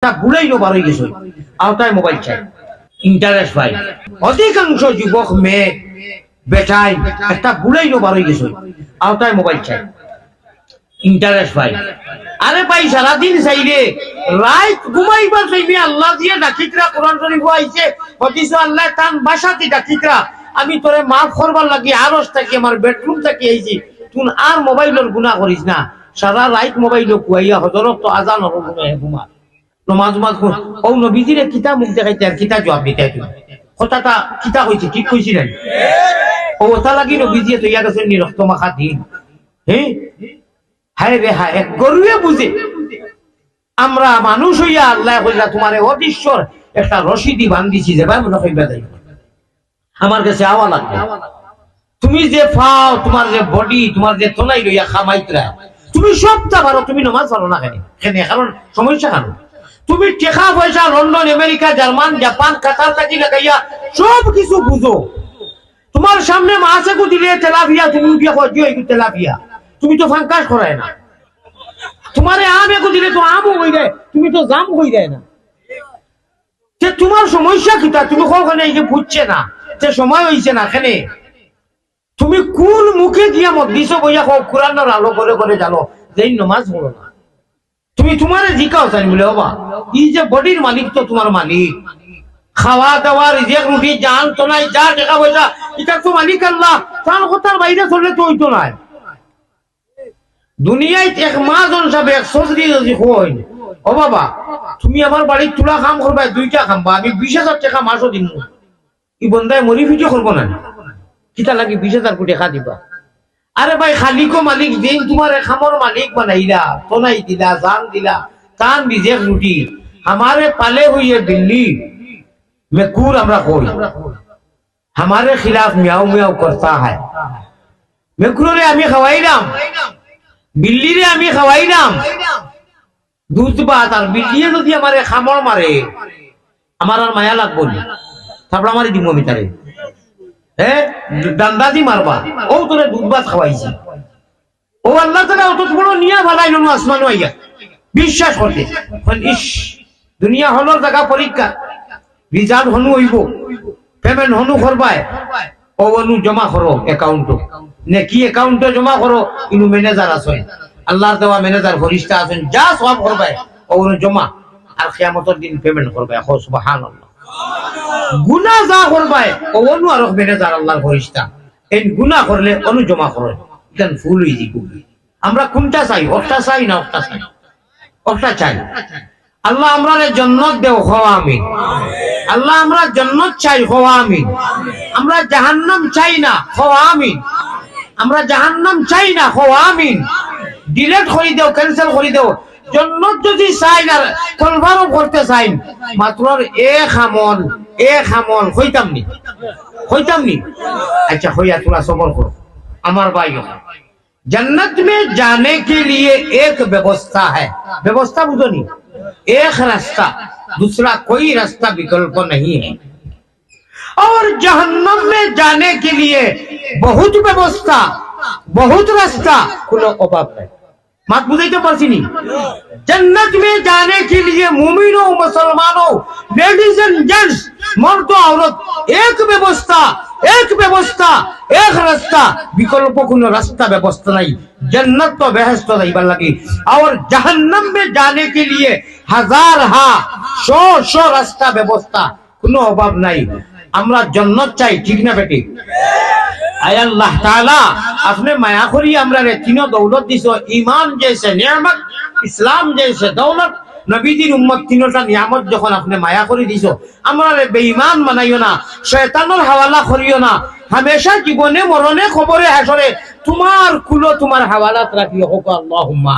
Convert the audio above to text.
বুড়াইলো বার হয়ে গেছে আওতায় মোবাইল চাই ইন্টারেস্ট পাই অধিকাংশ যুবক মেয়ে বেটাই একটা বুড়াইলো বার হয়ে গেছে আওতায় মোবাইল চাই ইন্টারেস্ট পাই আরে ভাই সারাদিন চাইলে রাত ঘুমাইবার চাইবে আল্লাহ দিয়ে ডাকিকরা কোরআন শরীফ আইছে হদিস আল্লাহ তান ভাষাতে ডাকিকরা আমি তোরে মাফ করবার লাগি আরশ থাকি আমার বেডরুম থাকি আইছি তুই আর মোবাইলের গুনাহ করিস না সারা রাত মোবাইল কুয়াইয়া হযরত তো আজান হবো ঘুমা নমাজ ও নবীজিরে কিতা মুখ দেখাইতে আর কিতা জবাব দিতে কথাটা কিতা কইছে ঠিক কইছি না ও ওটা লাগি নবীজি তো ইয়া গেছেন নি রক্ত মাখা দিন হ্যাঁ হায় রে হায় গরুয়ে বুঝে আমরা মানুষ হইয়া আল্লাহ কইলা তোমারে অদৃশ্যর একটা রশিদি বান্ধিছি যে ভাই মনে কইবা যাই আমার কাছে আওয়া লাগবে তুমি যে ফাও তোমার যে বডি তোমার যে তোলাই লইয়া খামাইতরা তুমি সবটা পারো তুমি নামাজ পড়ো না কেন কারণ সমস্যা কেন তুমি টাকা পয়সা লন্ডন আমেরিকা জার্মান জাপান কাতার থেকে লাগাইয়া সব কিছু বুঝো তোমার সামনে মাছে কো দিলে তেলাপিয়া তুমি উঠিয়া কইও এই তেলাপিয়া তুমি তো ফাঙ্কাস করায় না তোমারে আম একো দিলে তো আমও হই যায় তুমি তো জাম হই যায় না যে তোমার সমস্যা কিটা তুমি কখনো এই যে বুঝছে না যে সময় হইছে না কেন তুমি কোন মুখে গিয়া মজলিসে বইয়া কোরআনের আলো করে করে জানো যে নামাজ পড়ো না তুমি তোমারে জিকাও চাই বলে বাবা এই যে বডির মালিক তো তোমার মালিক খাওয়া দাওয়া রিজিক রুটি জান তো নাই যা টাকা পয়সা এটা তো মালিক আল্লাহ তার কথার বাইরে চললে তো হইতো না দুনিয়ায় এক মাজন সাবে 100 যদি কই ও বাবা তুমি আমার বাড়ির তুলা কাম করবা দুইটা খামবা আমি 20,000 টাকা মাসও দিন এই বন্দায় মরি ভিডিও করবো না কিতা লাগি 20,000 কোটি টাকা দিবা আরে ভাই খালিকো মালিক দিন তোমার খামর মালিক বানাইলা তোনাই দিলা জান দিলা তান রিজিক রুটি हमारे पाले हुए बिल्ली में कूर हमरा कोई हमारे खिलाफ म्याऊ म्याऊ करता है মেকুরে আমি খাওয়াইলাম বিল্লিরে আমি খাওয়াইলাম দুধ ভাত আর বিল্লিয়ে যদি আমারে খামর মারে আমার আর মায়া লাগবো না তারপর আমারই দিব আমি তারে হ্যাঁ ডান্ডা দি মারবা ও তোরে দুধ ভাত খাওয়াইছি ও আল্লাহ তাআলা অত বড় নিয়া বানাইলো না আসমান হইয়া বিশ্বাস করতে ইস দুনিয়া হলো জায়গা পরীক্ষা রিজাল্ট হনু হইব পেমেন্ট হনু করবায় ও অনু জমা করো অ্যাকাউন্ট নে কি অ্যাকাউন্টে জমা করো ইনু ম্যানেজার আছে আল্লাহর দেওয়া ম্যানেজার ফরিস্তা আছেন যা সব করবায় ও অনু জমা আর কিয়ামতের দিন পেমেন্ট করবায় সুবহানাল্লাহ গুনাহ যা করবায় ও অনু আর ম্যানেজার আল্লাহর ফরিস্তা এই গুনাহ করলে অনু জমা করো দেন ফুল হই দিব আমরা কোনটা চাই ওটা চাই না ওটা চাই ওটা চাই আল্লাহ আমরারে জান্নাত দেও খাওয়া আমিন আল্লাহ আমরা জান্নাত চাই খাওয়া আমিন আমরা জাহান্নাম চাই না খাওয়া আমিন আমরা জাহান্নাম চাই না খাওয়া আমিন ডিলিট করে দাও ক্যান্সেল করে দাও জান্নাত যদি চাই না কলবারও করতে চাই মাত্র এক আমল হইতাম নি আচ্ছা হইয়া তোরা সবর করো আমার ভাই जन्नत में जाने के लिए एक व्यवस्था है व्यवस्था बुझो नहीं एक रास्ता दूसरा कोई रास्ता विकल्प नहीं है और जहन्नम में जाने के लिए बहुत व्यवस्था बहुत रास्ता कोनो अभाव है मत बुझाइते पारছি নি जन्नत में जाने के लिए मुमिनों मुसलमानों लेडीज एंड जेंट्स मर्द औरत एक व्यवस्था एक रास्ता विकल्प কোনো रास्ता व्यवस्था नहीं जन्नत तो बेहस्त जाइবার লাগি और जहन्नम में जाने के लिए हजार सौ रास्ता व्यवस्था কোনো অভাব নাই আমরা জান্নাত চাই ঠিক না বেটি আয় আল্লাহ তাআলা আপনি মায়া করি আমরা রে তিন দৌলত দিছো ঈমান जैसे नेमत ইসলাম जैसे दौलत নবীজির উম্মত তিনটা নিয়ামত যখন আপনি মায়া করে দিছো আমরা বেঈমান বানাইও না শয়তানের হাওয়ালা করিও না হামেশা জীবনে মরণে খবরে হাসরে তোমার কুলো তোমার হাওয়ালাত রাখিও হোক আল্লাহুম্মা